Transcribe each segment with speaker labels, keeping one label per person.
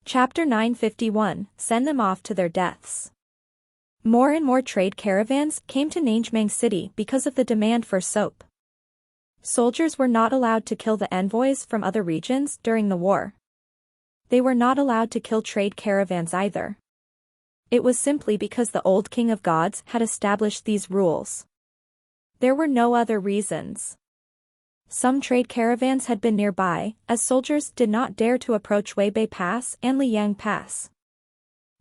Speaker 1: Chapter 951, Send them off to their deaths. More and more trade caravans came to Nanjing City because of the demand for soap. Soldiers were not allowed to kill the envoys from other regions during the war. They were not allowed to kill trade caravans either. It was simply because the old king of gods had established these rules. There were no other reasons. Some trade caravans had been nearby, as soldiers did not dare to approach Weibei Pass and Liang Pass.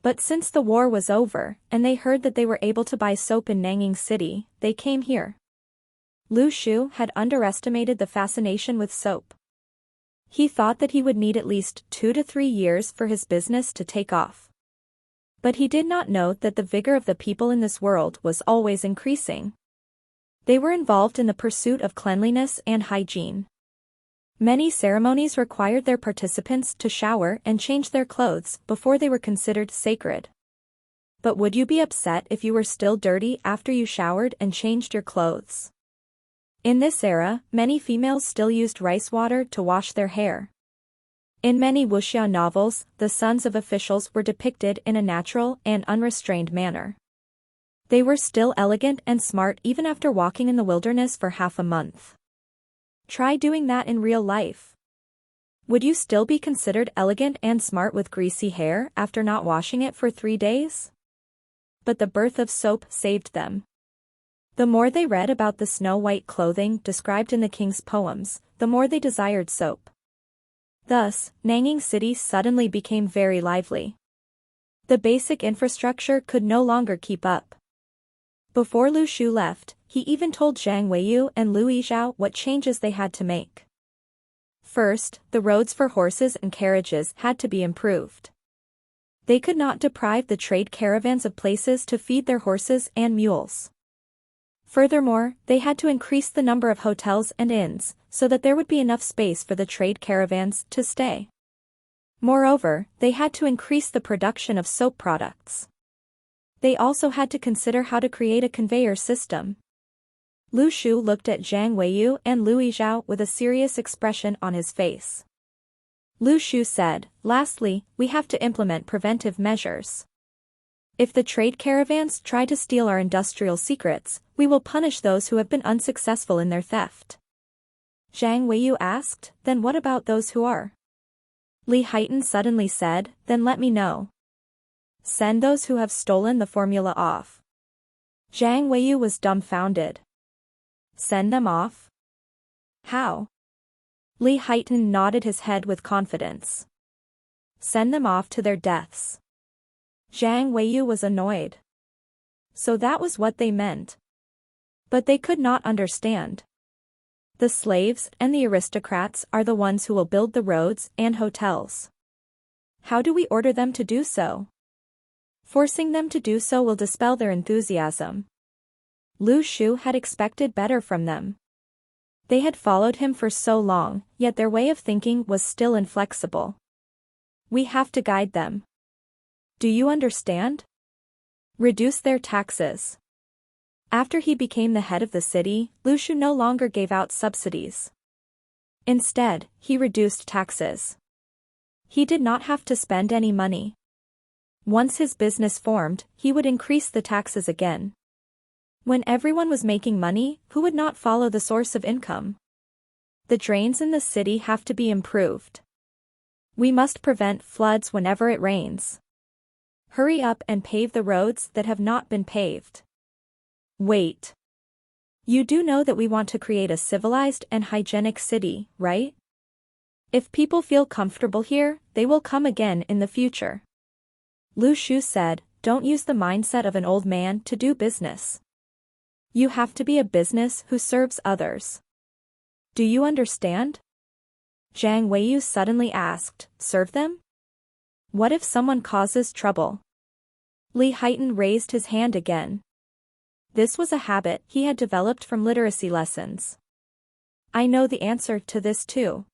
Speaker 1: But since the war was over, and they heard that they were able to buy soap in Nanjing City, they came here. Lu Shu had underestimated the fascination with soap. He thought that he would need at least 2 to 3 years for his business to take off. But he did not know that the vigor of the people in this world was always increasing. They were involved in the pursuit of cleanliness and hygiene. Many ceremonies required their participants to shower and change their clothes before they were considered sacred. But would you be upset if you were still dirty after you showered and changed your clothes? In this era, many females still used rice water to wash their hair. In many wuxia novels, the sons of officials were depicted in a natural and unrestrained manner. They were still elegant and smart even after walking in the wilderness for half a month. Try doing that in real life. Would you still be considered elegant and smart with greasy hair after not washing it for 3 days? But the birth of soap saved them. The more they read about the snow-white clothing described in the king's poems, the more they desired soap. Thus, Nanjing City suddenly became very lively. The basic infrastructure could no longer keep up. Before Lu Shu left, he even told Zhang Weiyu and Lu Yizhao what changes they had to make. First, the roads for horses and carriages had to be improved. They could not deprive the trade caravans of places to feed their horses and mules. Furthermore, they had to increase the number of hotels and inns, so that there would be enough space for the trade caravans to stay. Moreover, they had to increase the production of soap products. They also had to consider how to create a conveyor system. Lu Shu looked at Zhang Weiyu and Lu Yizhao with a serious expression on his face. Lu Shu said, "Lastly, we have to implement preventive measures. If the trade caravans try to steal our industrial secrets, we will punish those who have been unsuccessful in their theft." Zhang Weiyu asked, "Then what about those who are?" Li Haitan suddenly said, "Then let me know. Send those who have stolen the formula off." Zhang Weiyu was dumbfounded. Send them off? How? Li Haitan nodded his head with confidence. Send them off to their deaths. Zhang Weiyu was annoyed. So that was what they meant. But they could not understand. The slaves and the aristocrats are the ones who will build the roads and hotels. How do we order them to do so? Forcing them to do so will dispel their enthusiasm. Lu Shu had expected better from them. They had followed him for so long, yet their way of thinking was still inflexible. We have to guide them. Do you understand? Reduce their taxes. After he became the head of the city, Lu Shu no longer gave out subsidies. Instead, he reduced taxes. He did not have to spend any money. Once his business formed, he would increase the taxes again. When everyone was making money, who would not follow the source of income? The drains in the city have to be improved. We must prevent floods whenever it rains. Hurry up and pave the roads that have not been paved. Wait. You do know that we want to create a civilized and hygienic city, right? If people feel comfortable here, they will come again in the future. Lu Shu said, "Don't use the mindset of an old man to do business. You have to be a business who serves others. Do you understand?" Zhang Weiyu suddenly asked, "Serve them? What if someone causes trouble?" Li Haitan raised his hand again. This was a habit he had developed from literacy lessons. "I know the answer to this too."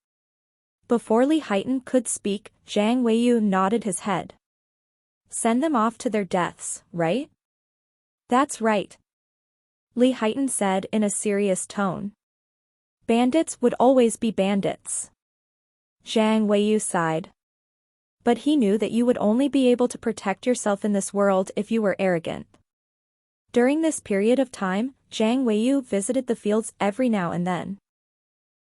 Speaker 1: Before Li Haitan could speak, Zhang Weiyu nodded his head. Send them off to their deaths, right? That's right. Li Haitan said in a serious tone. Bandits would always be bandits. Zhang Weiyu sighed. But he knew that you would only be able to protect yourself in this world if you were arrogant. During this period of time, Zhang Weiyu visited the fields every now and then.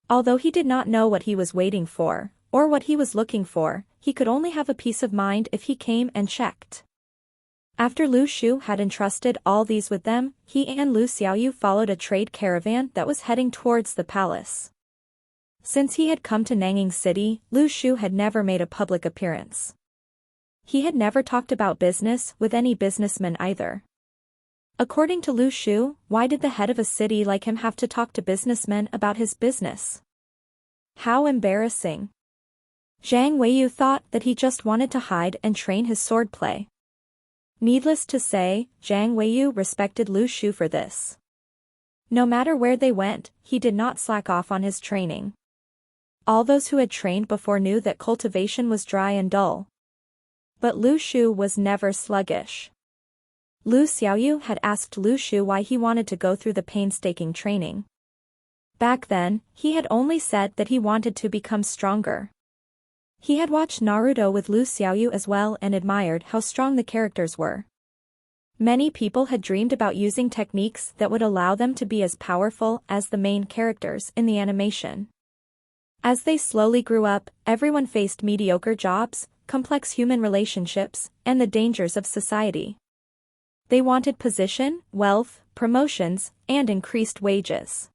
Speaker 1: Although he did not know what he was waiting for, or what he was looking for, he could only have a peace of mind if he came and checked. After Lu Shu had entrusted all these with them, he and Lu Xiaoyu followed a trade caravan that was heading towards the palace. Since he had come to Nanging City, Lu Shu had never made a public appearance. He had never talked about business with any businessman either. According to Lu Shu, why did the head of a city like him have to talk to businessmen about his business? How embarrassing. Zhang Weiyu thought that he just wanted to hide and train his swordplay. Needless to say, Zhang Weiyu respected Lu Shu for this. No matter where they went, he did not slack off on his training. All those who had trained before knew that cultivation was dry and dull. But Lu Shu was never sluggish. Lu Xiaoyu had asked Lu Shu why he wanted to go through the painstaking training. Back then, he had only said that he wanted to become stronger. He had watched Naruto with Lu Xiaoyu as well and admired how strong the characters were. Many people had dreamed about using techniques that would allow them to be as powerful as the main characters in the animation. As they slowly grew up, everyone faced mediocre jobs, complex human relationships, and the dangers of society. They wanted position, wealth, promotions, and increased wages.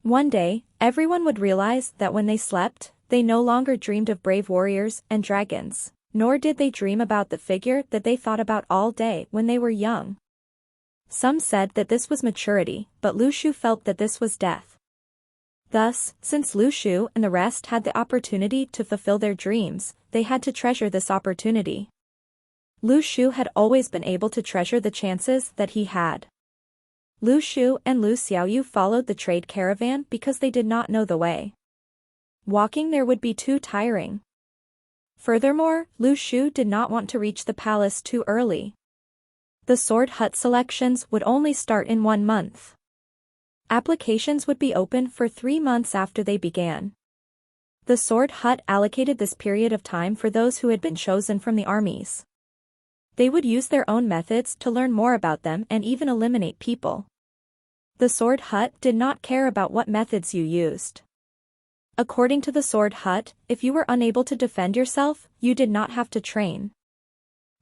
Speaker 1: One day, everyone would realize that when they slept, they no longer dreamed of brave warriors and dragons, nor did they dream about the figure that they thought about all day when they were young. Some said that this was maturity, but Lu Shu felt that this was death. Thus, since Lu Shu and the rest had the opportunity to fulfill their dreams, they had to treasure this opportunity. Lu Shu had always been able to treasure the chances that he had. Lu Shu and Lu Xiaoyu followed the trade caravan because they did not know the way. Walking there would be too tiring. Furthermore, Lu Shu did not want to reach the palace too early. The sword hut selections would only start in 1 month. Applications would be open for 3 months after they began. The sword hut allocated this period of time for those who had been chosen from the armies. They would use their own methods to learn more about them and even eliminate people. The sword hut did not care about what methods you used. According to the sword hut, if you were unable to defend yourself, you did not have to train.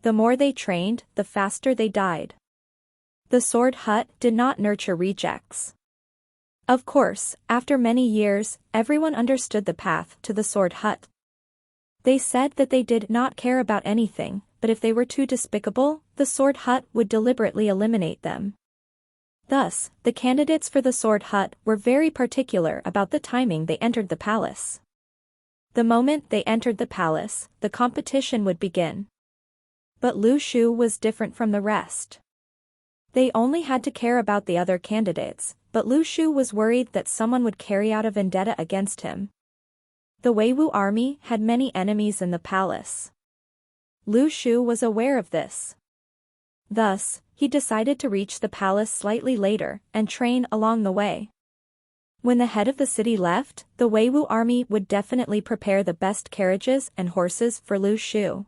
Speaker 1: The more they trained, the faster they died. The sword hut did not nurture rejects. Of course, after many years, everyone understood the path to the sword hut. They said that they did not care about anything, but if they were too despicable, the sword hut would deliberately eliminate them. Thus, the candidates for the sword hut were very particular about the timing they entered the palace. The moment they entered the palace, the competition would begin. But Lu Shu was different from the rest. They only had to care about the other candidates, but Lu Shu was worried that someone would carry out a vendetta against him. The Weiwu army had many enemies in the palace. Lu Shu was aware of this. Thus, he decided to reach the palace slightly later and train along the way. When the head of the city left, the Weiwu army would definitely prepare the best carriages and horses for Lu Shu.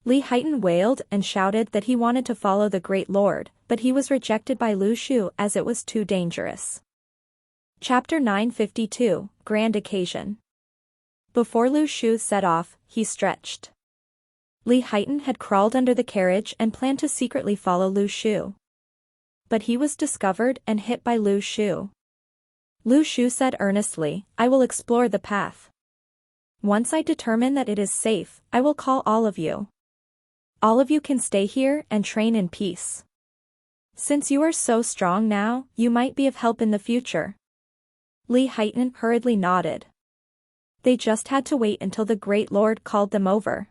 Speaker 1: Li Haitan wailed and shouted that he wanted to follow the Great Lord, but he was rejected by Lu Shu as it was too dangerous. Chapter 952, Grand Occasion. Before Lu Shu set off, he stretched. Li Haitan had crawled under the carriage and planned to secretly follow Lu Shu. But he was discovered and hit by Lu Shu. Lu Shu said earnestly, "I will explore the path. Once I determine that it is safe, I will call all of you. All of you can stay here and train in peace. Since you are so strong now, you might be of help in the future." Li Haitan hurriedly nodded. They just had to wait until the Great Lord called them over.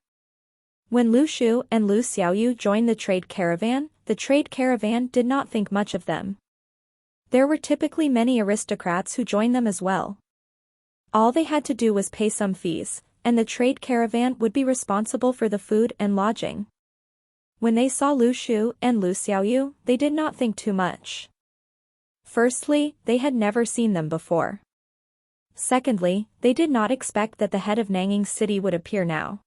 Speaker 1: When Lu Shu and Lu Xiaoyu joined the trade caravan did not think much of them. There were typically many aristocrats who joined them as well. All they had to do was pay some fees, and the trade caravan would be responsible for the food and lodging. When they saw Lu Shu and Lu Xiaoyu, they did not think too much. Firstly, they had never seen them before. Secondly, they did not expect that the head of Nanging City would appear now.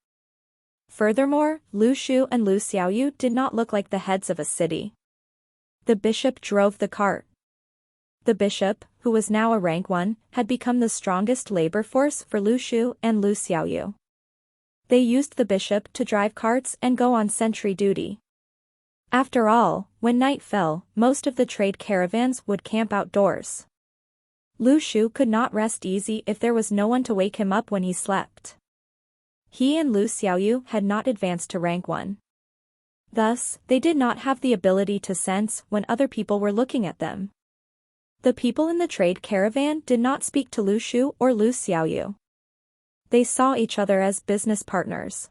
Speaker 1: Furthermore, Lu Shu and Lu Xiaoyu did not look like the heads of a city. The bishop drove the cart. The bishop, who was now a rank 1, had become the strongest labor force for Lu Shu and Lu Xiaoyu. They used the bishop to drive carts and go on sentry duty. After all, when night fell, most of the trade caravans would camp outdoors. Lu Shu could not rest easy if there was no one to wake him up when he slept. He and Lu Xiaoyu had not advanced to rank 1. Thus, they did not have the ability to sense when other people were looking at them. The people in the trade caravan did not speak to Lu Shu or Lu Xiaoyu. They saw each other as business partners.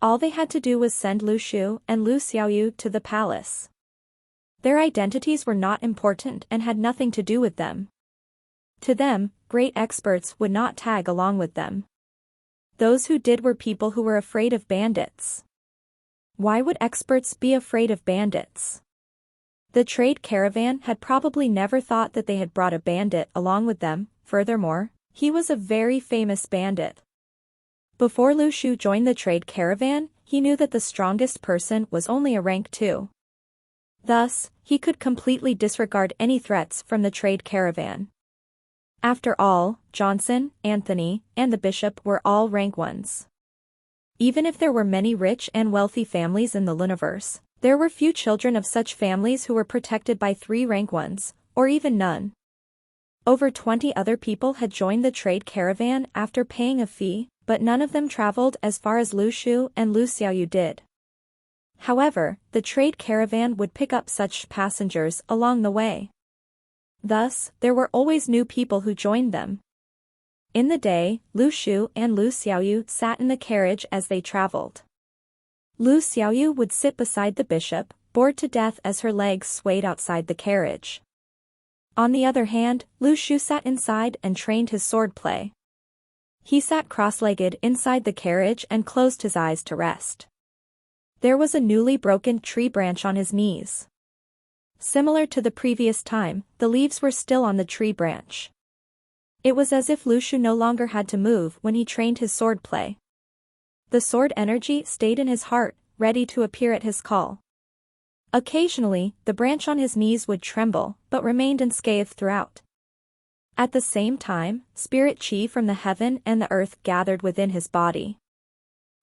Speaker 1: All they had to do was send Lu Shu and Lu Xiaoyu to the palace. Their identities were not important and had nothing to do with them. To them, great experts would not tag along with them. Those who did were people who were afraid of bandits. Why would experts be afraid of bandits? The trade caravan had probably never thought that they had brought a bandit along with them. Furthermore, he was a very famous bandit. Before Lu Shu joined the trade caravan, he knew that the strongest person was only a rank 2. Thus, he could completely disregard any threats from the trade caravan. After all, Johnson, Anthony, and the bishop were all rank 1s. Even if there were many rich and wealthy families in the universe, there were few children of such families who were protected by 3 rank 1s, or even none. Over 20 other people had joined the trade caravan after paying a fee, but none of them traveled as far as Lu Shu and Lu Xiaoyu did. However, the trade caravan would pick up such passengers along the way. Thus, there were always new people who joined them. In the day, Lu Shu and Lu Xiaoyu sat in the carriage as they traveled. Lu Xiaoyu would sit beside the bishop, bored to death as her legs swayed outside the carriage. On the other hand, Lu Shu sat inside and trained his swordplay. He sat cross-legged inside the carriage and closed his eyes to rest. There was a newly broken tree branch on his knees. Similar to the previous time, the leaves were still on the tree branch. It was as if Lu Shu no longer had to move when he trained his swordplay. The sword energy stayed in his heart, ready to appear at his call. Occasionally, the branch on his knees would tremble, but remained unscathed throughout. At the same time, spirit chi from the heaven and the earth gathered within his body.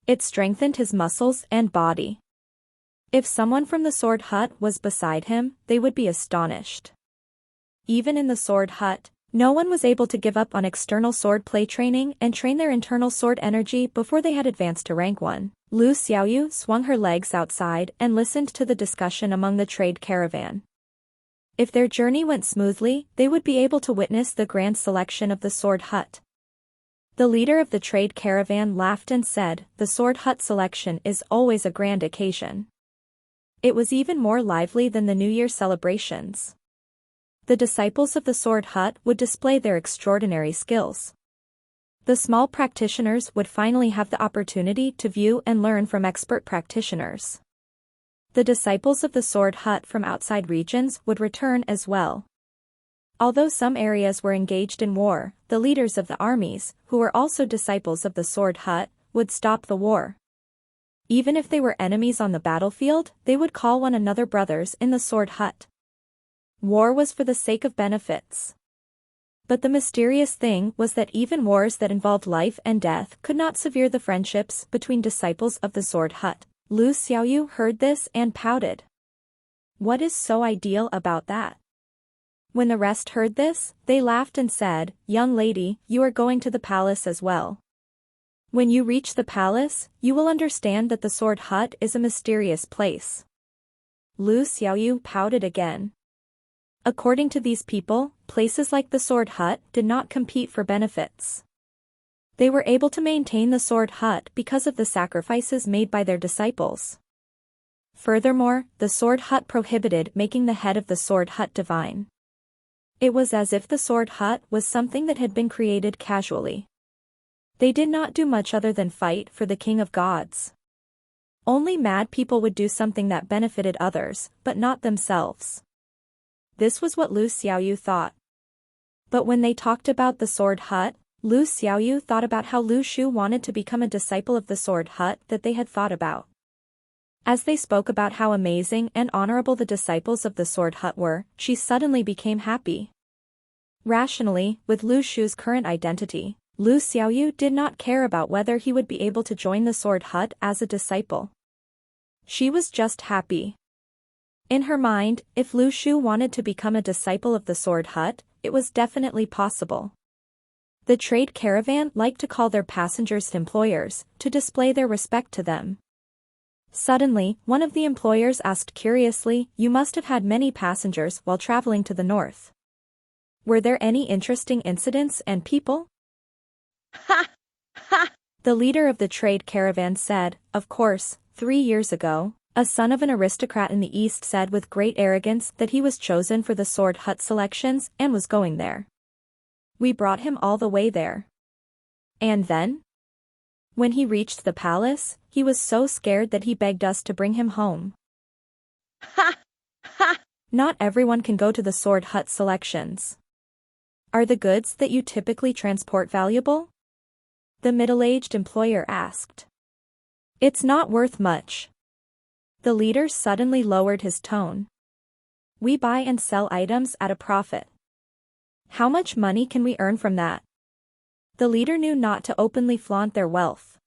Speaker 1: It strengthened his muscles and body. If someone from the sword hut was beside him, they would be astonished. Even in the sword hut, no one was able to give up on external sword play training and train their internal sword energy before they had advanced to rank 1. Lu Xiaoyu swung her legs outside and listened to the discussion among the trade caravan. If their journey went smoothly, they would be able to witness the grand selection of the sword hut. The leader of the trade caravan laughed and said, "The sword hut selection is always a grand occasion." It was even more lively than the New Year celebrations. The disciples of the sword hut would display their extraordinary skills. The small practitioners would finally have the opportunity to view and learn from expert practitioners. The disciples of the sword hut from outside regions would return as well. Although some areas were engaged in war, the leaders of the armies, who were also disciples of the sword hut, would stop the war. Even if they were enemies on the battlefield, they would call one another brothers in the sword hut. War was for the sake of benefits. But the mysterious thing was that even wars that involved life and death could not sever the friendships between disciples of the sword hut. Lu Xiaoyu heard this and pouted. What is so ideal about that? When the rest heard this, they laughed and said, "Young lady, you are going to the palace as well. When you reach the palace, you will understand that the sword hut is a mysterious place." Lu Xiaoyu pouted again. According to these people, places like the sword hut did not compete for benefits. They were able to maintain the sword hut because of the sacrifices made by their disciples. Furthermore, the sword hut prohibited making the head of the sword hut divine. It was as if the sword hut was something that had been created casually. They did not do much other than fight for the king of gods. Only mad people would do something that benefited others, but not themselves. This was what Lu Xiaoyu thought. But when they talked about the sword hut, Lu Xiaoyu thought about how Lu Shu wanted to become a disciple of the sword hut that they had thought about. As they spoke about how amazing and honorable the disciples of the sword hut were, she suddenly became happy. Rationally, with Lu Shu's current identity, Lu Xiaoyu did not care about whether he would be able to join the sword hut as a disciple. She was just happy. In her mind, if Lu Shu wanted to become a disciple of the sword hut, it was definitely possible. The trade caravan liked to call their passengers employers, to display their respect to them. Suddenly, one of the employers asked curiously, "You must have had many passengers while traveling to the north. Were there any interesting incidents and people?"
Speaker 2: Ha! Ha!
Speaker 1: The leader of the trade caravan said, "Of course, 3 years ago, a son of an aristocrat in the east said with great arrogance that he was chosen for the sword hut selections and was going there. We brought him all the way there. And then? When he reached the palace, he was so scared that he begged us to bring him home."
Speaker 2: Ha! Ha!
Speaker 1: Not everyone can go to the sword hut selections. Are the goods that you typically transport valuable? The middle-aged employer asked. It's not worth much. The leader suddenly lowered his tone. We buy and sell items at a profit. How much money can we earn from that? The leader knew not to openly flaunt their wealth.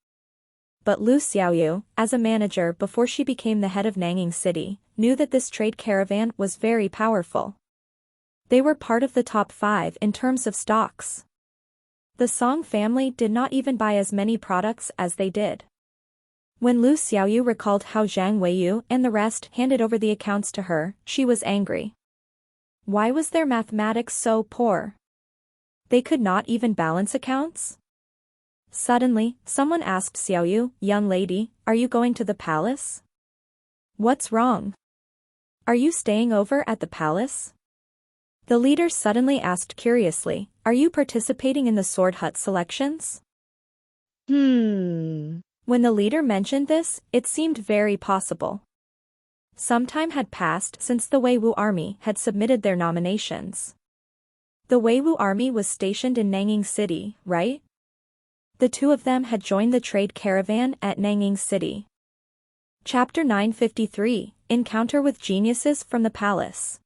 Speaker 1: But Lu Xiaoyu, as a manager before she became the head of Nanging City, knew that this trade caravan was very powerful. They were part of the top 5 in terms of stocks. The Song family did not even buy as many products as they did. When Lu Xiaoyu recalled how Zhang Weiyu and the rest handed over the accounts to her, she was angry. Why was their mathematics so poor? They could not even balance accounts? Suddenly, someone asked Xiaoyu, "Young lady, are you going to the palace? What's wrong? Are you staying over at the palace?" The leader suddenly asked curiously, "Are you participating in the sword hut selections?" When the leader mentioned this, it seemed very possible. Some time had passed since the Weiwu army had submitted their nominations. The Weiwu army was stationed in Nanging City, right? The two of them had joined the trade caravan at Nanging City. Chapter 953, Encounter with Geniuses from the Palace.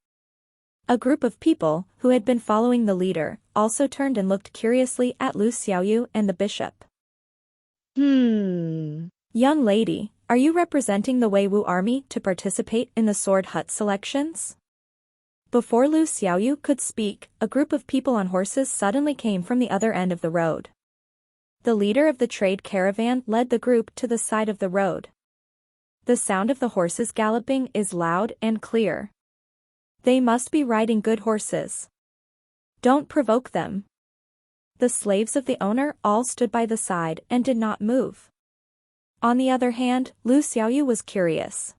Speaker 1: A group of people, who had been following the leader, also turned and looked curiously at Lu Xiaoyu and the bishop. Young lady, are you representing the Weiwu army to participate in the sword hut selections? Before Lu Xiaoyu could speak, a group of people on horses suddenly came from the other end of the road. The leader of the trade caravan led the group to the side of the road. The sound of the horses galloping is loud and clear. They must be riding good horses. Don't provoke them. The slaves of the owner all stood by the side and did not move. On the other hand, Lu Xiaoyu was curious.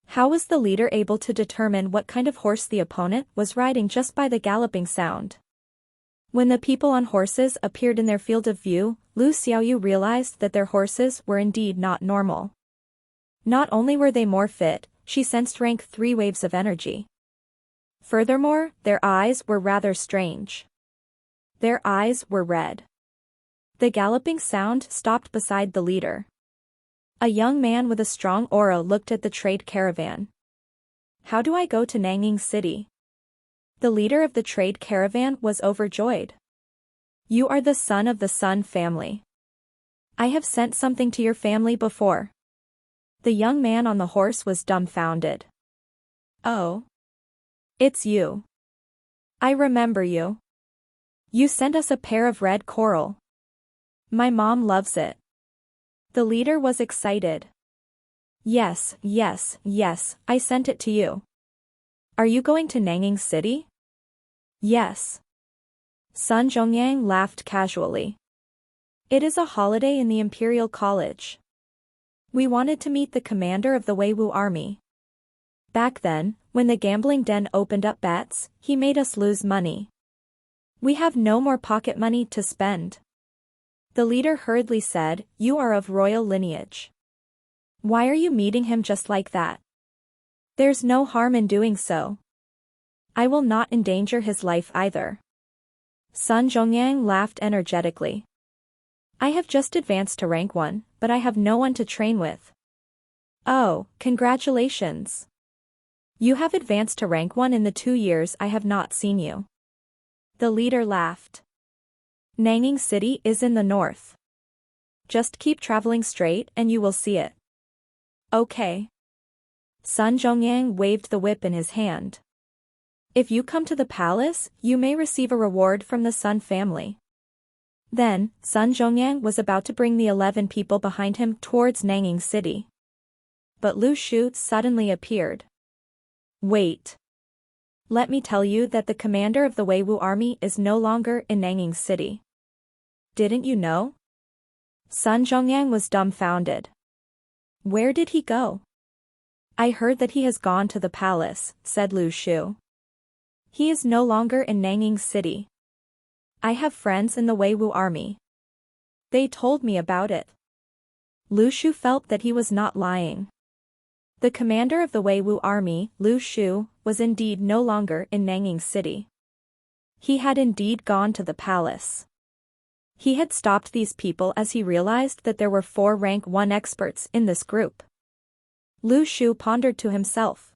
Speaker 1: How was the leader able to determine what kind of horse the opponent was riding just by the galloping sound? When the people on horses appeared in their field of view, Lu Xiaoyu realized that their horses were indeed not normal. Not only were they more fit, she sensed rank 3 waves of energy. Furthermore, their eyes were rather strange. Their eyes were red. The galloping sound stopped beside the leader. A young man with a strong aura looked at the trade caravan. How do I go to Nanging City? The leader of the trade caravan was overjoyed. You are the son of the Sun family. I have sent something to your family before. The young man on the horse was dumbfounded. Oh. It's you. I remember you. You sent us a pair of red coral. My mom loves it. The leader was excited. Yes, yes, yes, I sent it to you. Are you going to Nanging City? Yes. Sun Zhongyang laughed casually. It is a holiday in the Imperial College. We wanted to meet the commander of the Weiwu army. Back then, when the gambling den opened up bets, he made us lose money. We have no more pocket money to spend. The leader hurriedly said, You are of royal lineage. Why are you meeting him just like that? There's no harm in doing so. I will not endanger his life either. Sun Zhongyang laughed energetically. I have just advanced to rank 1, but I have no one to train with. Oh, congratulations. You have advanced to rank 1 in the 2 years I have not seen you. The leader laughed. Nanging City is in the north. Just keep traveling straight and you will see it. Okay. Sun Zhongyang waved the whip in his hand. If you come to the palace, you may receive a reward from the Sun family. Then, Sun Zhongyang was about to bring the 11 people behind him towards Nanging City. But Lu Shu suddenly appeared. Wait. Let me tell you that the commander of the Weiwu army is no longer in Nanging City. Didn't you know? Sun Zhongyang was dumbfounded. Where did he go? I heard that he has gone to the palace, said Lu Shu. He is no longer in Nanging City. I have friends in the Weiwu army. They told me about it. Lu Shu felt that he was not lying. The commander of the Weiwu army, Lu Shu, was indeed no longer in Nanging City. He had indeed gone to the palace. He had stopped these people as he realized that there were 4 rank 1 experts in this group. Lu Shu pondered to himself.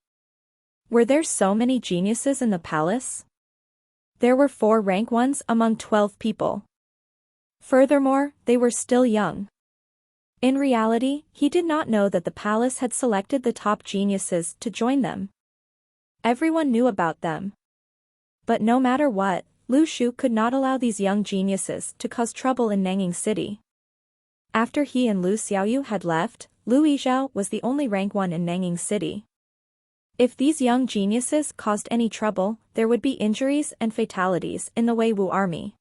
Speaker 1: Were there so many geniuses in the palace? There were 4 rank 1s among 12 people. Furthermore, they were still young. In reality, he did not know that the palace had selected the top geniuses to join them. Everyone knew about them. But no matter what, Lu Shu could not allow these young geniuses to cause trouble in Nanging City. After he and Lu Xiaoyu had left, Lu Yizhao was the only rank 1 in Nanging City. If these young geniuses caused any trouble, there would be injuries and fatalities in the Weiwu army.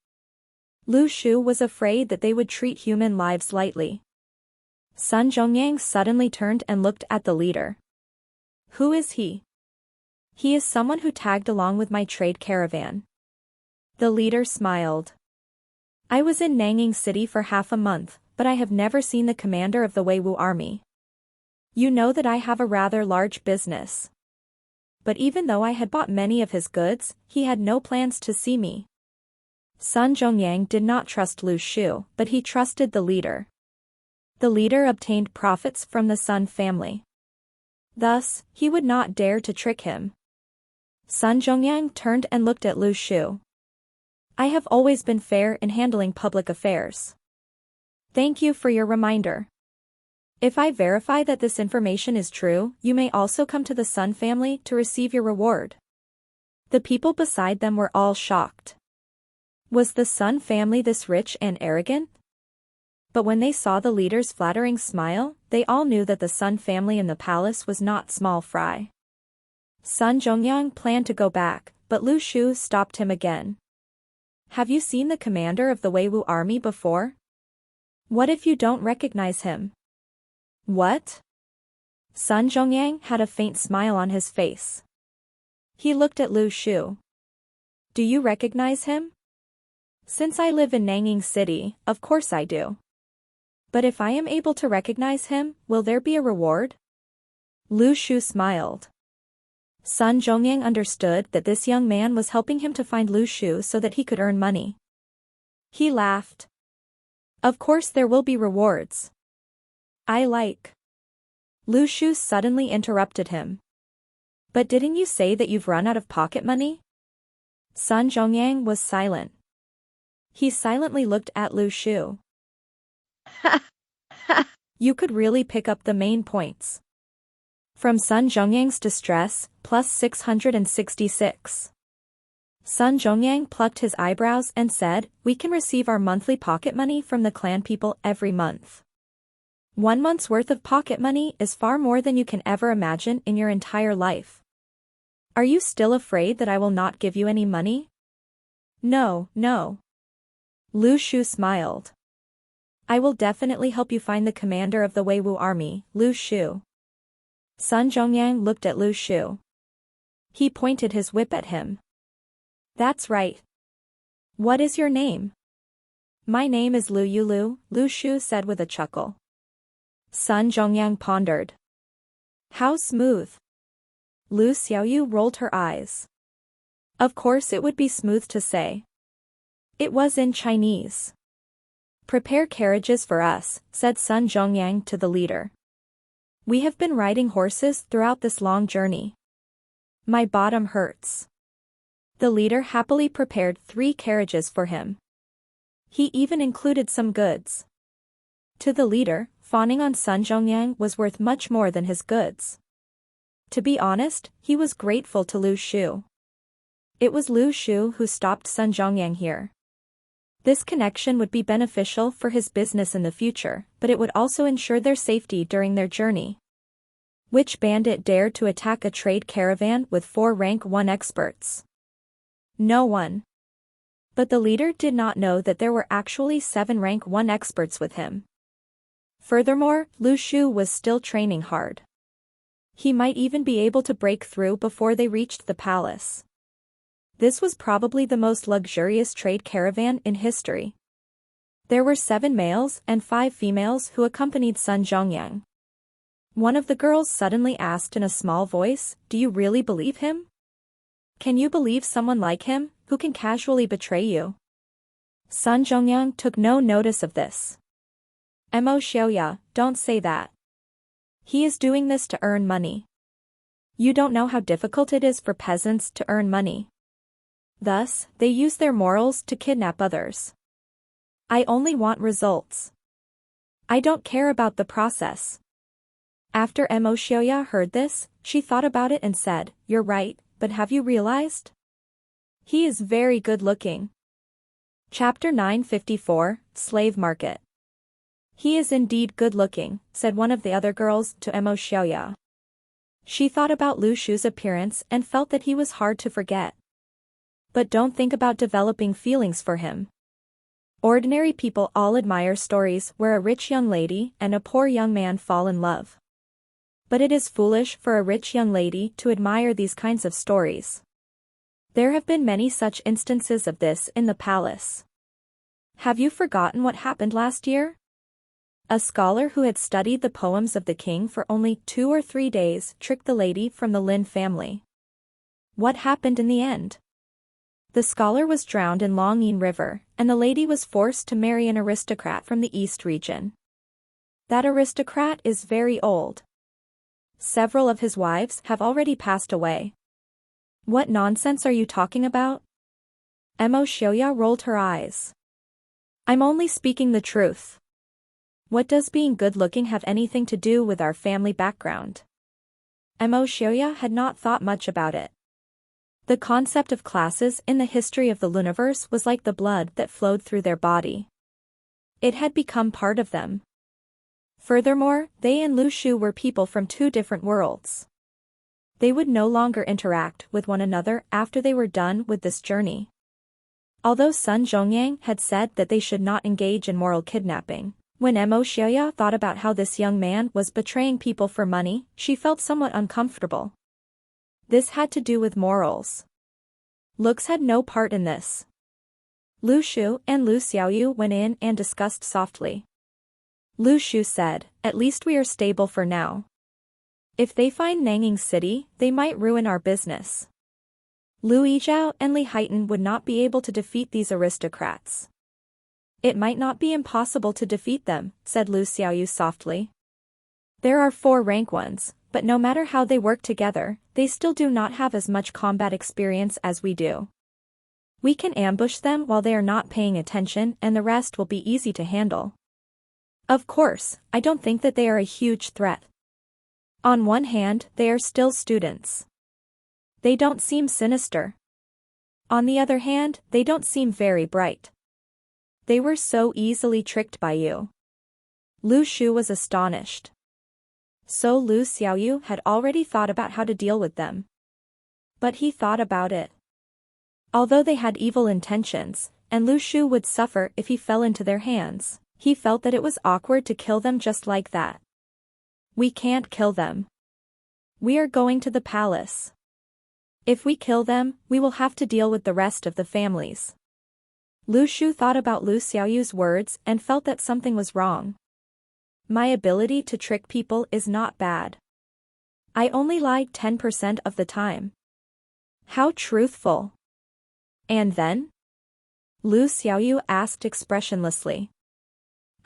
Speaker 1: Lu Shu was afraid that they would treat human lives lightly. Sun Zhongyang suddenly turned and looked at the leader. Who is he? He is someone who tagged along with my trade caravan. The leader smiled. I was in Nanging City for half a month, but I have never seen the commander of the Weiwu army. You know that I have a rather large business. But even though I had bought many of his goods, he had no plans to see me. Sun Zhongyang did not trust Lu Shu, but he trusted the leader. The leader obtained profits from the Sun family. Thus, he would not dare to trick him. Sun Zhongyang turned and looked at Lu Shu. I have always been fair in handling public affairs. Thank you for your reminder. If I verify that this information is true, you may also come to the Sun family to receive your reward. The people beside them were all shocked. Was the Sun family this rich and arrogant? But when they saw the leader's flattering smile, they all knew that the Sun family in the palace was not small fry. Sun Zhongyang planned to go back, but Lu Shu stopped him again. Have you seen the commander of the Weiwu army before? What if you don't recognize him? What? Sun Zhongyang had a faint smile on his face. He looked at Lu Shu. Do you recognize him? Since I live in Nanging City, of course I do. But if I am able to recognize him, will there be a reward? Lu Shu smiled. Sun Zhongyang understood that this young man was helping him to find Lu Shu so that he could earn money. He laughed. Of course there will be rewards. I like. Lu Shu suddenly interrupted him. But didn't you say that you've run out of pocket money? Sun Zhongyang was silent. He silently looked at Lu Shu. You could really pick up the main points. From Sun Zhongyang's distress, plus 666. Sun Zhongyang plucked his eyebrows and said, we can receive our monthly pocket money from the clan people every month. 1 month's worth of pocket money is far more than you can ever imagine in your entire life. Are you still afraid that I will not give you any money? No, no. Lu Shu smiled. I will definitely help you find the commander of the Weiwu army, Lu Shu. Sun Zhongyang looked at Lu Shu. He pointed his whip at him. That's right. What is your name? My name is Lu Yulu, Lu Shu said with a chuckle. Sun Zhongyang pondered. How smooth. Lu Xiaoyu rolled her eyes. Of course it would be smooth to say. It was in Chinese. "Prepare carriages for us," said Sun Zhongyang to the leader. "We have been riding horses throughout this long journey. My bottom hurts." The leader happily prepared 3 carriages for him. He even included some goods. To the leader, fawning on Sun Zhongyang was worth much more than his goods. To be honest, he was grateful to Lu Shu. It was Lu Shu who stopped Sun Zhongyang here. This connection would be beneficial for his business in the future, but it would also ensure their safety during their journey. Which bandit dared to attack a trade caravan with 4 rank 1 experts? No one. But the leader did not know that there were actually 7 rank 1 experts with him. Furthermore, Lu Shu was still training hard. He might even be able to break through before they reached the palace. This was probably the most luxurious trade caravan in history. There were 7 males and 5 females who accompanied Sun Zhongyang. One of the girls suddenly asked in a small voice, "Do you really believe him? Can you believe someone like him, who can casually betray you?" Sun Zhongyang took no notice of this. "Mo Xiaoya, don't say that. He is doing this to earn money. You don't know how difficult it is for peasants to earn money. Thus, they use their morals to kidnap others. I only want results. I don't care about the process." After Mo Xiaoya heard this, she thought about it and said, "You're right, but have you realized? He is very good looking." Chapter 954, Slave Market. "He is indeed good looking," said one of the other girls to Mo Xiaoya. She thought about Lu Shu's appearance and felt that he was hard to forget. But don't think about developing feelings for him. Ordinary people all admire stories where a rich young lady and a poor young man fall in love. But it is foolish for a rich young lady to admire these kinds of stories. There have been many such instances of this in the palace. Have you forgotten what happened last year? A scholar who had studied the poems of the king for only 2 or 3 days tricked the lady from the Lin family. What happened in the end? The scholar was drowned in Longyin River, and the lady was forced to marry an aristocrat from the East region. That aristocrat is very old. Several of his wives have already passed away. What nonsense are you talking about? Mo Xiaoya rolled her eyes. I'm only speaking the truth. What does being good-looking have anything to do with our family background? Mo Xiaoya had not thought much about it. The concept of classes in the history of the Luniverse was like the blood that flowed through their body. It had become part of them. Furthermore, they and Lu Shu were people from 2 different worlds. They would no longer interact with one another after they were done with this journey. Although Sun Zhongyang had said that they should not engage in moral kidnapping, when Mo Xiaoya thought about how this young man was betraying people for money, she felt somewhat uncomfortable. This had to do with morals. Looks had no part in this. Lu Shu and Lu Xiaoyu went in and discussed softly. Lu Shu said, "At least we are stable for now. If they find Nanging City, they might ruin our business. Lu Yizhao and Li Haitan would not be able to defeat these aristocrats." "It might not be impossible to defeat them," said Lu Xiaoyu softly. "There are 4 rank 1s, but no matter how they work together, they still do not have as much combat experience as we do. We can ambush them while they are not paying attention and the rest will be easy to handle. Of course, I don't think that they are a huge threat. On one hand, they are still students. They don't seem sinister. On the other hand, they don't seem very bright. They were so easily tricked by you." Lu Shu was astonished. So Lu Xiaoyu had already thought about how to deal with them. But he thought about it. Although they had evil intentions, and Lu Shu would suffer if he fell into their hands, he felt that it was awkward to kill them just like that. "We can't kill them. We are going to the palace. If we kill them, we will have to deal with the rest of the families." Lu Shu thought about Lu Xiaoyu's words and felt that something was wrong. My ability to trick people is not bad. I only lied 10% of the time. How truthful. And then? Lu Xiaoyu asked expressionlessly.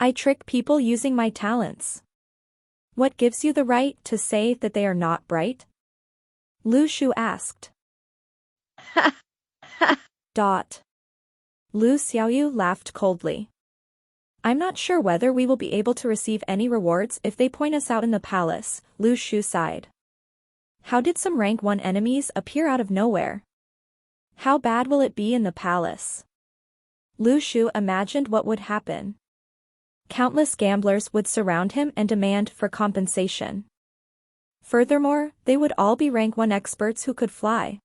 Speaker 1: I trick people using my talents. What gives you the right to say that they are not bright? Lu Shu asked.
Speaker 2: Ha, ha.
Speaker 1: Lu Xiaoyu laughed coldly. I'm not sure whether we will be able to receive any rewards if they point us out in the palace, Lu Shu sighed. How did some rank 1 enemies appear out of nowhere? How bad will it be in the palace? Lu Shu imagined what would happen. Countless gamblers would surround him and demand for compensation. Furthermore, they would all be rank 1 experts who could fly.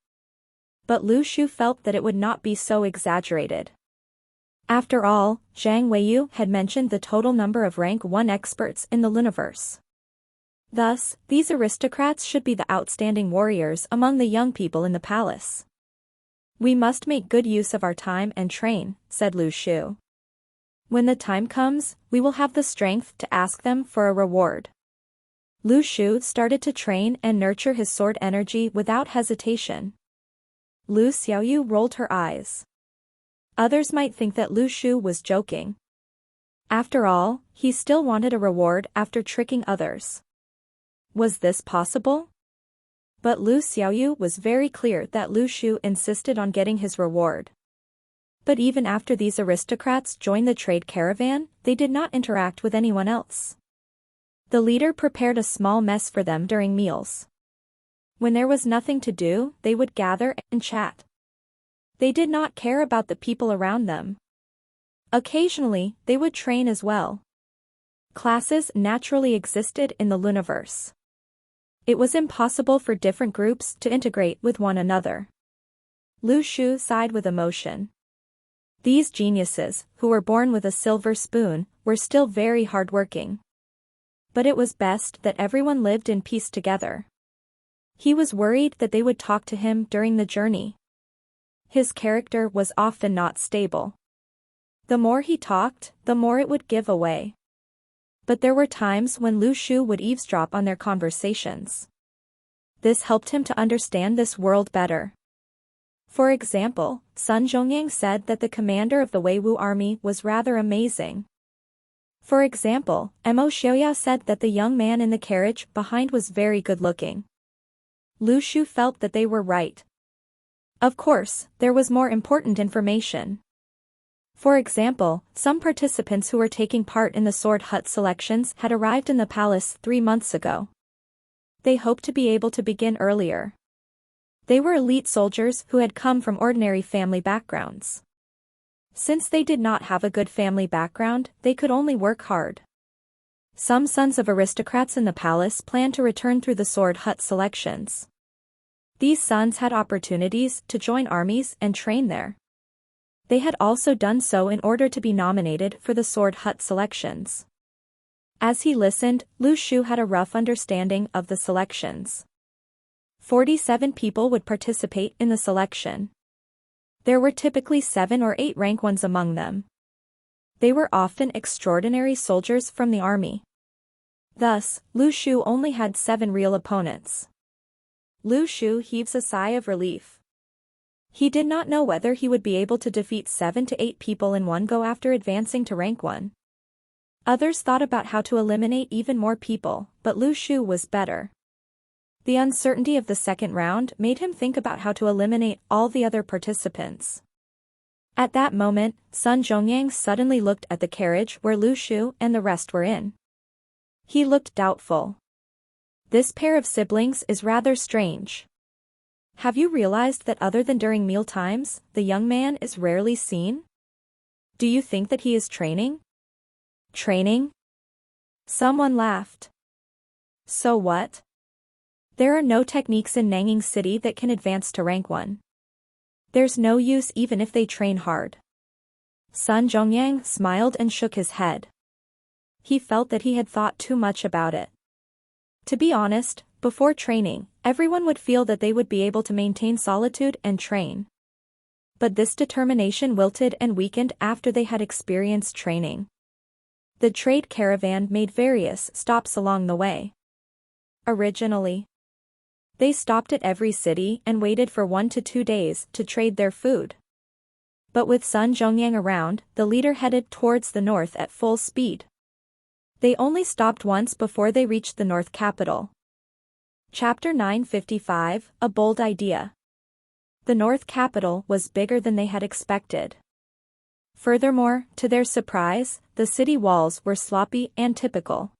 Speaker 1: But Lu Shu felt that it would not be so exaggerated. After all, Zhang Weiyu had mentioned the total number of rank 1 experts in the universe. Thus, these aristocrats should be the outstanding warriors among the young people in the palace. We must make good use of our time and train, said Lu Shu. When the time comes, we will have the strength to ask them for a reward. Lu Shu started to train and nurture his sword energy without hesitation. Lu Xiaoyu rolled her eyes. Others might think that Lu Shu was joking. After all, he still wanted a reward after tricking others. Was this possible? But Lu Xiaoyu was very clear that Lu Shu insisted on getting his reward. But even after these aristocrats joined the trade caravan, they did not interact with anyone else. The leader prepared a small mess for them during meals. When there was nothing to do, they would gather and chat. They did not care about the people around them. Occasionally, they would train as well. Classes naturally existed in the Luniverse. It was impossible for different groups to integrate with one another. Lu Shu sighed with emotion. These geniuses, who were born with a silver spoon, were still very hardworking. But it was best that everyone lived in peace together. He was worried that they would talk to him during the journey. His character was often not stable. The more he talked, the more it would give away. But there were times when Lu Shu would eavesdrop on their conversations. This helped him to understand this world better. For example, Sun Zhongyang said that the commander of the Weiwu army was rather amazing. For example, Mo Xiaoya said that the young man in the carriage behind was very good-looking. Lu Shu felt that they were right. Of course, there was more important information. For example, some participants who were taking part in the sword hut selections had arrived in the palace 3 months ago. They hoped to be able to begin earlier. They were elite soldiers who had come from ordinary family backgrounds. Since they did not have a good family background, they could only work hard. Some sons of aristocrats in the palace planned to return through the sword hut selections. These sons had opportunities to join armies and train there. They had also done so in order to be nominated for the sword hut selections. As he listened, Lu Shu had a rough understanding of the selections. 47 people would participate in the selection. There were typically 7 or 8 rank 1s among them. They were often extraordinary soldiers from the army. Thus, Lu Shu only had 7 real opponents. Lu Shu heaves a sigh of relief. He did not know whether he would be able to defeat 7 to 8 people in one go after advancing to rank 1. Others thought about how to eliminate even more people, but Lu Shu was better. The uncertainty of the second round made him think about how to eliminate all the other participants. At that moment, Sun Zhongyang suddenly looked at the carriage where Lu Shu and the rest were in. He looked doubtful. This pair of siblings is rather strange. Have you realized that other than during meal times, the young man is rarely seen? Do you think that he is training? Training? Someone laughed. So what? There are no techniques in Nanging City that can advance to rank 1. There's no use even if they train hard. Sun Zhongyang smiled and shook his head. He felt that he had thought too much about it. To be honest, before training, everyone would feel that they would be able to maintain solitude and train. But this determination wilted and weakened after they had experienced training. The trade caravan made various stops along the way. Originally, they stopped at every city and waited for 1 to 2 days to trade their food. But with Sun Zhongyang around, the leader headed towards the north at full speed. They only stopped once before they reached the north capital. Chapter 955, A Bold Idea. The north capital was bigger than they had expected. Furthermore, to their surprise, the city walls were sloppy and typical.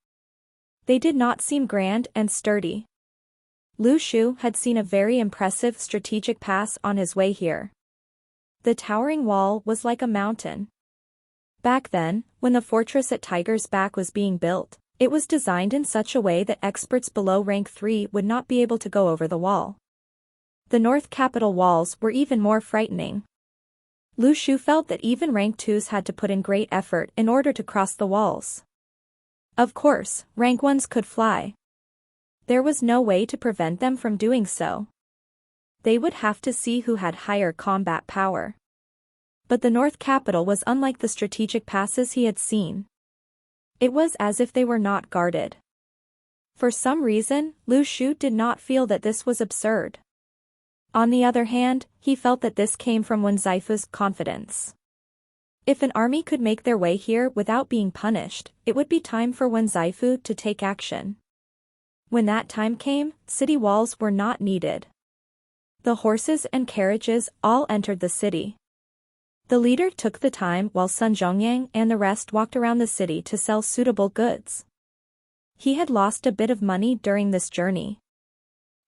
Speaker 1: They did not seem grand and sturdy. Lu Shu had seen a very impressive strategic pass on his way here. The towering wall was like a mountain. Back then, when the fortress at Tiger's Back was being built, it was designed in such a way that experts below rank 3 would not be able to go over the wall. The north capital walls were even more frightening. Lu Shu felt that even rank 2s had to put in great effort in order to cross the walls. Of course, rank 1s could fly. There was no way to prevent them from doing so. They would have to see who had higher combat power. But the north capital was unlike the strategic passes he had seen. It was as if they were not guarded. For some reason, Lu Shu did not feel that this was absurd. On the other hand, he felt that this came from Wen Zaifu's confidence. If an army could make their way here without being punished, it would be time for Wen Zaifu to take action. When that time came, city walls were not needed. The horses and carriages all entered the city. The leader took the time while Sun Zhongyang and the rest walked around the city to sell suitable goods. He had lost a bit of money during this journey.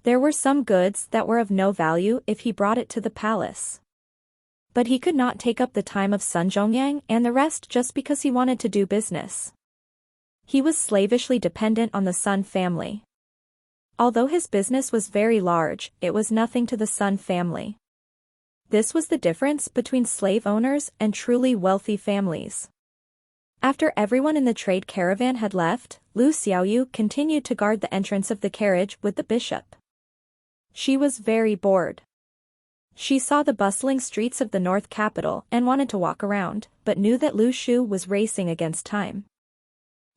Speaker 1: There were some goods that were of no value if he brought it to the palace. But he could not take up the time of Sun Zhongyang and the rest just because he wanted to do business. He was slavishly dependent on the Sun family. Although his business was very large, it was nothing to the Sun family. This was the difference between slave owners and truly wealthy families. After everyone in the trade caravan had left, Lu Xiaoyu continued to guard the entrance of the carriage with the bishop. She was very bored. She saw the bustling streets of the north capital and wanted to walk around, but knew that Lu Shu was racing against time.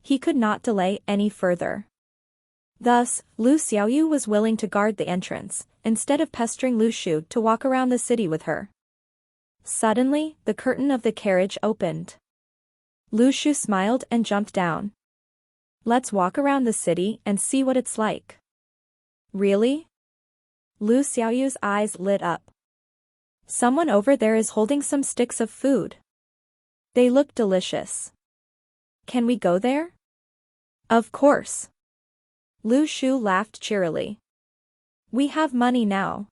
Speaker 1: He could not delay any further. Thus, Lu Xiaoyu was willing to guard the entrance, instead of pestering Lu Shu to walk around the city with her. Suddenly, the curtain of the carriage opened. Lu Shu smiled and jumped down. Let's walk around the city and see what it's like. Really? Lu Xiaoyu's eyes lit up. Someone over there is holding some sticks of food. They look delicious. Can we go there? Of course. Lu Shu laughed cheerily. We have money now.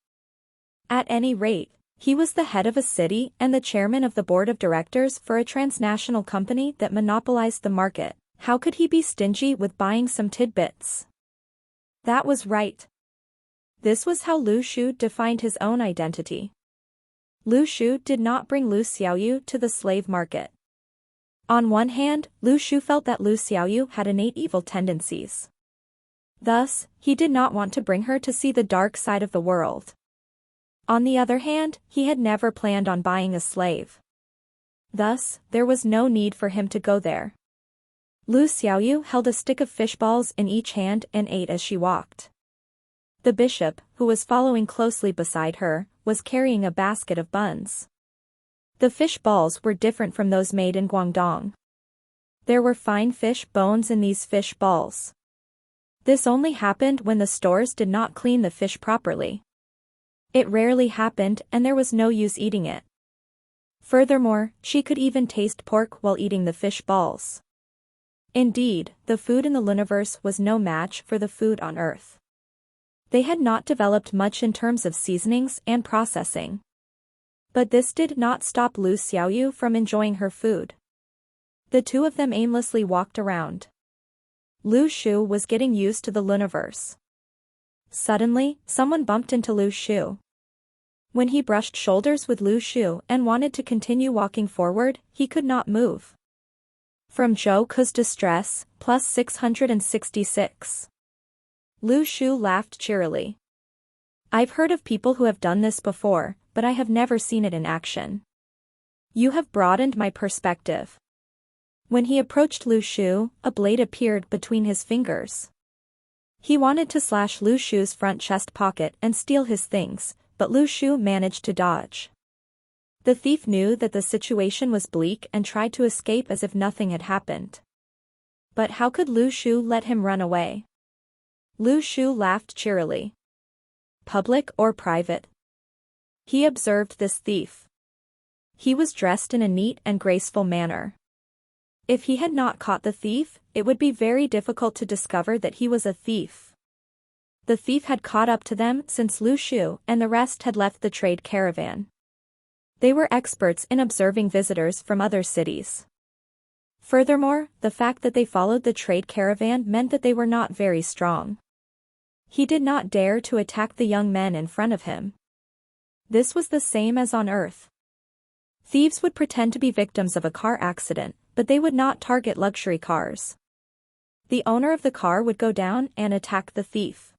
Speaker 1: At any rate, he was the head of a city and the chairman of the board of directors for a transnational company that monopolized the market. How could he be stingy with buying some tidbits? That was right. This was how Lu Shu defined his own identity. Lu Shu did not bring Lu Xiaoyu to the slave market. On one hand, Lu Shu felt that Lu Xiaoyu had innate evil tendencies. Thus, he did not want to bring her to see the dark side of the world. On the other hand, he had never planned on buying a slave. Thus, there was no need for him to go there. Lu Xiaoyu held a stick of fish balls in each hand and ate as she walked. The bishop, who was following closely beside her, was carrying a basket of buns. The fish balls were different from those made in Guangdong. There were fine fish bones in these fish balls. This only happened when the stores did not clean the fish properly. It rarely happened and there was no use eating it. Furthermore, she could even taste pork while eating the fish balls. Indeed, the food in the universe was no match for the food on Earth. They had not developed much in terms of seasonings and processing. But this did not stop Lu Xiaoyu from enjoying her food. The two of them aimlessly walked around. Lu Shu was getting used to the universe. Suddenly, someone bumped into Lu Shu. When he brushed shoulders with Lu Shu and wanted to continue walking forward, he could not move. From Zhou Ke's distress, plus 666. Lu Shu laughed cheerily. I've heard of people who have done this before, but I have never seen it in action. You have broadened my perspective. When he approached Lu Shu, a blade appeared between his fingers. He wanted to slash Lu Shu's front chest pocket and steal his things, but Lu Shu managed to dodge. The thief knew that the situation was bleak and tried to escape as if nothing had happened. But how could Lu Shu let him run away? Lu Shu laughed cheerily. Public or private? He observed this thief. He was dressed in a neat and graceful manner. If he had not caught the thief, it would be very difficult to discover that he was a thief. The thief had caught up to them since Lu Shu and the rest had left the trade caravan. They were experts in observing visitors from other cities. Furthermore, the fact that they followed the trade caravan meant that they were not very strong. He did not dare to attack the young men in front of him. This was the same as on Earth. Thieves would pretend to be victims of a car accident, but they would not target luxury cars. The owner of the car would go down and attack the thief.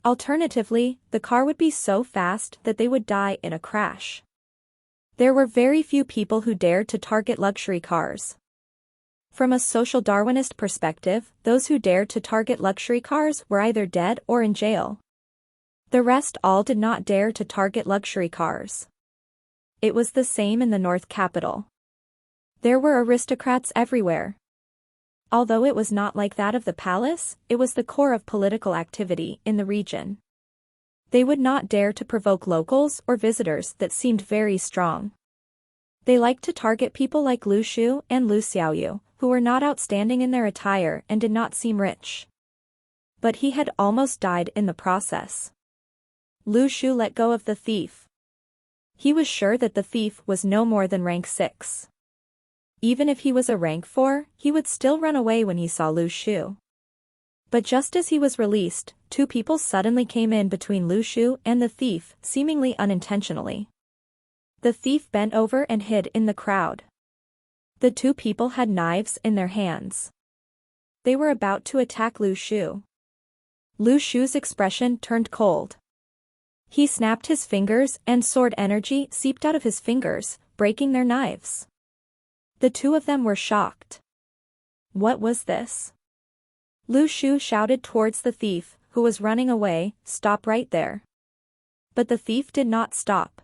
Speaker 1: Alternatively, the car would be so fast that they would die in a crash. There were very few people who dared to target luxury cars. From a social Darwinist perspective, those who dared to target luxury cars were either dead or in jail. The rest all did not dare to target luxury cars. It was the same in the North Capital. There were aristocrats everywhere. Although it was not like that of the palace, it was the core of political activity in the region. They would not dare to provoke locals or visitors that seemed very strong. They liked to target people like Lu Shu and Lu Xiaoyu, who were not outstanding in their attire and did not seem rich. But he had almost died in the process. Lu Shu let go of the thief. He was sure that the thief was no more than rank 6. Even if he was a rank 4, he would still run away when he saw Lu Shu. But just as he was released, two people suddenly came in between Lu Shu and the thief, seemingly unintentionally. The thief bent over and hid in the crowd. The two people had knives in their hands. They were about to attack Lu Shu. Lu Shu's expression turned cold. He snapped his fingers and sword energy seeped out of his fingers, breaking their knives. The two of them were shocked. What was this? Lu Shu shouted towards the thief, who was running away, "Stop right there." But the thief did not stop.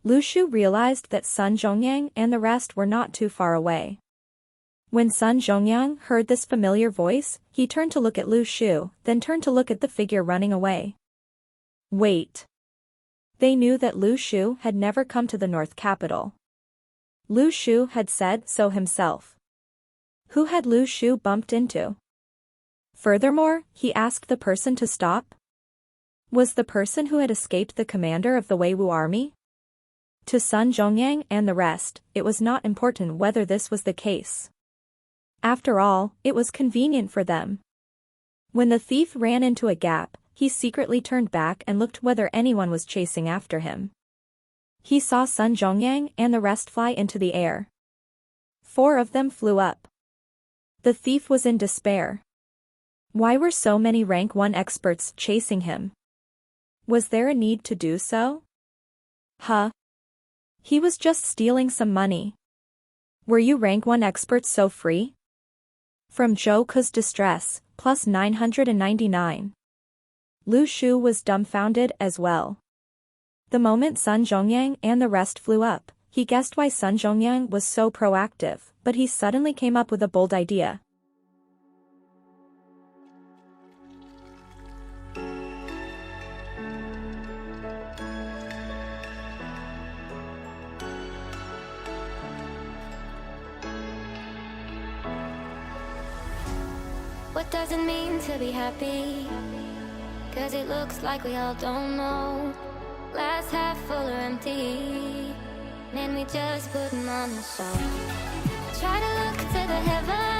Speaker 1: Lu Shu realized that Sun Zhongyang and the rest were not too far away. When Sun Zhongyang heard this familiar voice, he turned to look at Lu Shu, then turned to look at the figure running away. Wait. They knew that Lu Shu had never come to the North Capital. Lu Shu had said so himself. Who had Lu Shu bumped into? Furthermore, he asked the person to stop. Was the person who had escaped the commander of the Weiwu army? To Sun Zhongyang and the rest, it was not important whether this was the case. After all, it was convenient for them. When the thief ran into a gap, he secretly turned back and looked whether anyone was chasing after him. He saw Sun Zhongyang and the rest fly into the air. 4 of them flew up. The thief was in despair. Why were so many rank 1 experts chasing him? Was there a need to do so? He was just stealing some money. Were you rank 1 experts so free? From Zhou Ke's distress, plus 999. Lu Shu was dumbfounded as well. The moment Sun Zhongyang and the rest flew up, he guessed why Sun Zhongyang was so proactive, but he suddenly came up with a bold idea.
Speaker 3: What does it mean to be happy? 'Cause it looks like we all don't know. Glass half full or empty, man, we just putting on a show. Try to look to the heavens.